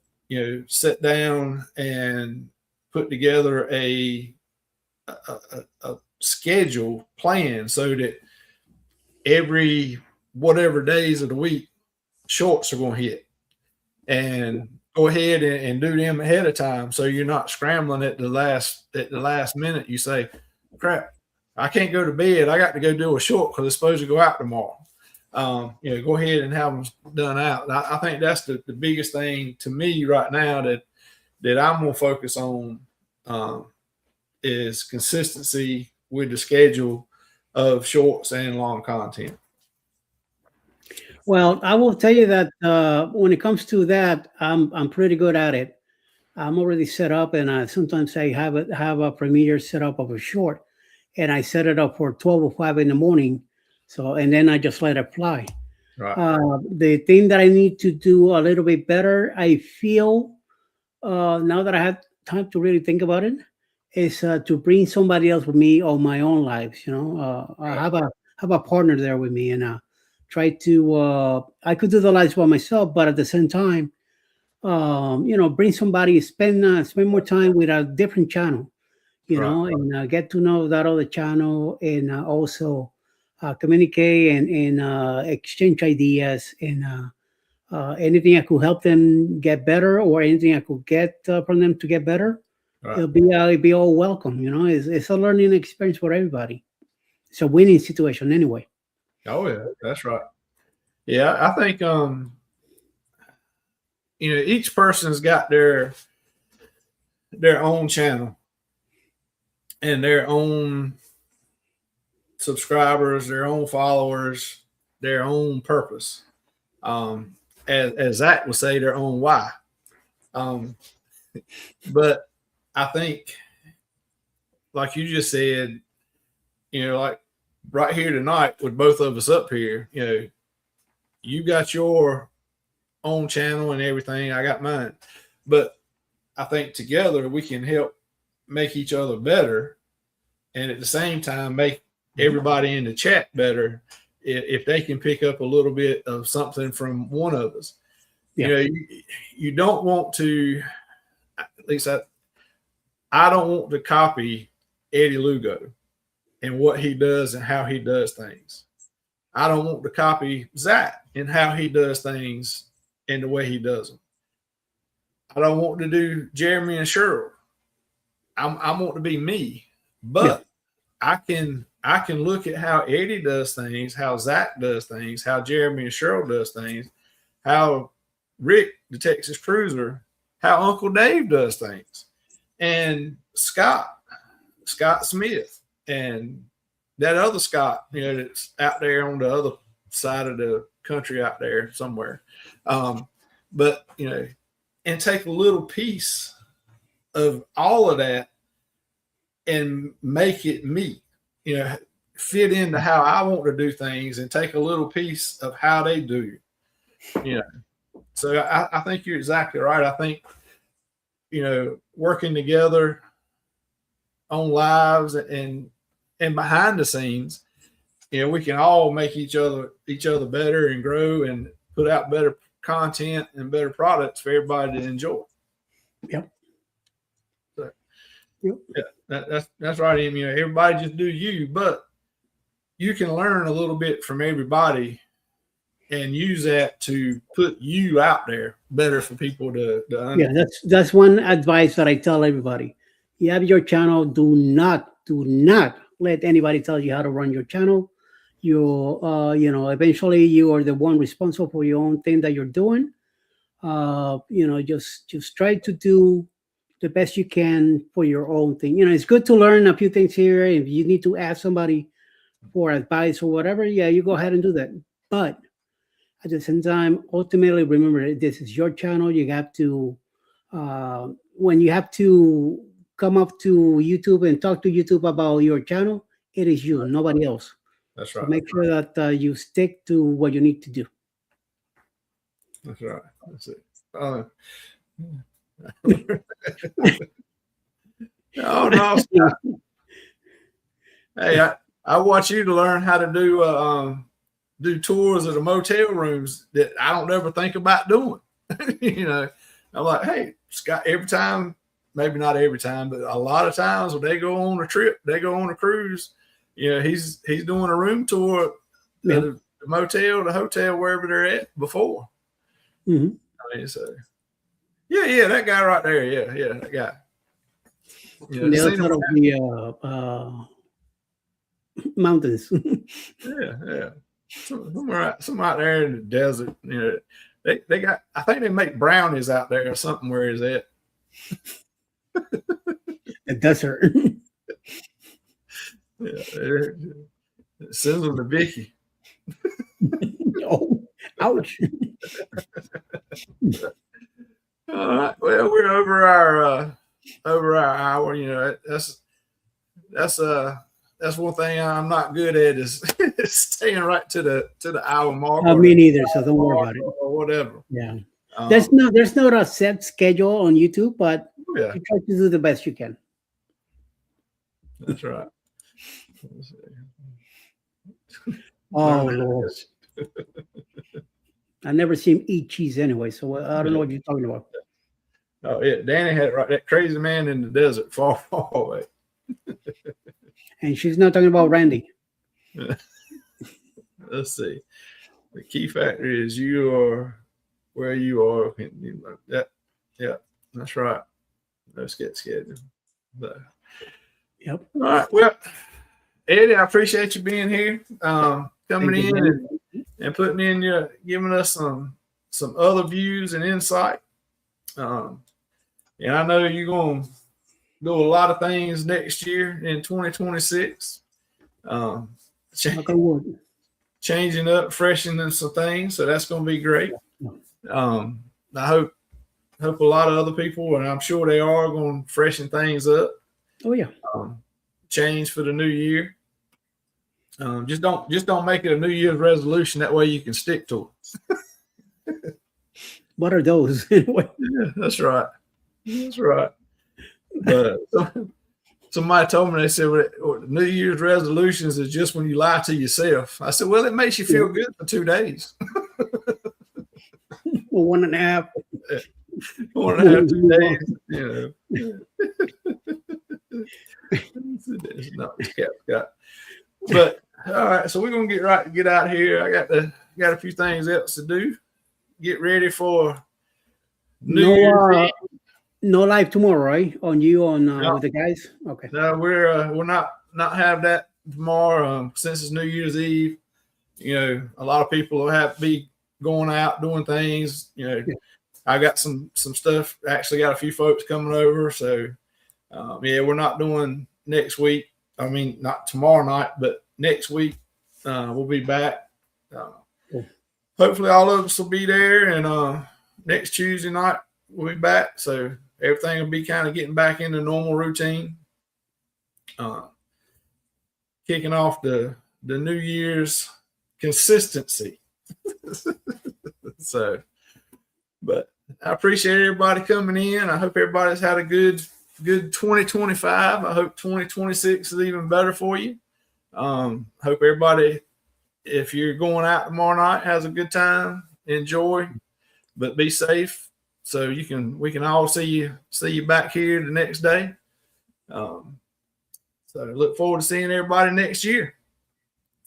sit down and put together a schedule plan so that every whatever days of the week shorts are going to hit, and go ahead and do them ahead of time, so you're not scrambling at the last minute. You say, crap, I can't go to bed, I got to go do a short because it's supposed to go out tomorrow. Go ahead and have them done out. I think that's the biggest thing to me right now, that that I'm going to focus on is consistency with the schedule of shorts and long content. Well, I will tell you that when it comes to that, I'm pretty good at it. I'm already set up, and sometimes I have a premiere set up of a short, and I set it up for 12:05 in the morning. So, and then I just let it fly. Right. The thing that I need to do a little bit better, I feel, now that I have time to really think about it, is to bring somebody else with me on my own lives. I have a partner there with me, and try to. I could do the lives by myself, but at the same time, bring somebody, spend more time with a different channel, and get to know that other channel, and also communicate and exchange ideas, and anything I could help them get better, or anything I could get from them to get better. Right. It'll be all welcome. It's a learning experience for everybody. It's a winning situation anyway. Oh yeah, that's right. Yeah, I think each person's got their own channel and their own subscribers, their own followers, their own purpose. As Zach would say, their own why. But I think, like you just said, like right here tonight with both of us up here, you got your own channel and everything. I got mine. But I think together we can help make each other better, and at the same time make everybody in the chat better if they can pick up a little bit of something from one of us. Yeah. You don't want to, at least I don't want to copy Eddie Lugo and what he does and how he does things. I don't want to copy Zach and how he does things and the way he does them. I don't want to do Jeremy and Cheryl. I want to be me, but I can look at how Eddie does things, how Zach does things, how Jeremy and Cheryl does things, how Rick, the Texas Cruiser, how Uncle Dave does things, and Scott Smith, and that other Scott, that's out there on the other side of the country out there somewhere. But, and take a little piece of all of that and make it me, fit into how I want to do things and take a little piece of how they do, So I think you're exactly right. I think, working together on lives and behind the scenes, we can all make each other better and grow and put out better content and better products for everybody to enjoy. Yep. So, yeah, that's right, Em. Everybody just do you, but you can learn a little bit from everybody and use that to put you out there better for people to understand. Yeah, that's one advice that I tell everybody. You have your channel. Do not let anybody tell you how to run your channel. Eventually you are the one responsible for your own thing that you're doing. Just try to do the best you can for your own thing. It's good to learn a few things here. If you need to ask somebody for advice or whatever, you go ahead and do that. But at the same time, ultimately, remember, this is your channel. You have to, when you have to come up to YouTube and talk to YouTube about your channel, it is you, nobody else. That's right. So make sure that you stick to what you need to do. That's right. That's it. No. Hey, I want you to learn how to do tours of the motel rooms that I don't ever think about doing. I'm like, hey, Scott, every time, maybe not every time, but a lot of times when they go on a trip, they go on a cruise, he's doing a room tour of the motel, the hotel, wherever they're at before. Mm-hmm. I mean, so yeah, that guy right there, yeah, that guy. The other side of the mountains. Yeah. Some out there in the desert. They got. I think they make brownies out there or something where he's at. The desert. It sends them to Vicky. Oh, ouch. All right. Well, we're over our hour. You know, that's one thing I'm not good at is staying right to the hour mark. Me neither. So don't worry about it. Or whatever. Yeah. There's not a set schedule on YouTube, but Yeah, you try to do the best you can. that's right. Oh Lord. I never see him eat cheese anyway, so I don't know what you're talking about. Oh yeah, Danny had it right. That crazy man in the desert, far, far away. And she's not talking about Randy. Let's see. The key factor is you are where you are. Yeah, that's right. No schedule. But, Yep. all right. Well, Eddie, I appreciate you being here, coming in and putting in giving us some other views and insight. And I know you're going to do a lot of things next year in 2026. Changing up, freshening some things. So that's going to be great. I hope a lot of other people, and I'm sure they are, going to freshen things up. Oh yeah. Change for the new year. Just don't make it a New Year's resolution. That way you can stick to it. What are those? Anyway? Yeah, that's right. That's right. But somebody told me, they said, well, New Year's resolutions is just when you lie to yourself. I said, well, it makes you feel good for 2 days. Well, 1.5. 1.5, 2 days. You know. It's not Scott. But all right, so we're gonna get out here. I got a few things else to do. Get ready for New Year's Eve. No live tomorrow, right? On with the guys. Okay. No, we're not have that tomorrow. Since it's New Year's Eve, you know, a lot of people will have to be going out doing things. You know, I got some stuff. Actually, got a few folks coming over. So, we're not doing next week. I mean, not tomorrow night, but next week we'll be back. Hopefully, all of us will be there, and next Tuesday night we'll be back. So everything will be kind of getting back into normal routine. Kicking off the New Year's consistency. So, but I appreciate everybody coming in. I hope everybody's had a good 2025. I hope 2026 is even better for you. Hope everybody, if you're going out tomorrow night, has a good time. Enjoy, but be safe. So we can all see you back here the next day. So look forward to seeing everybody next year.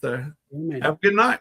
So have a good night.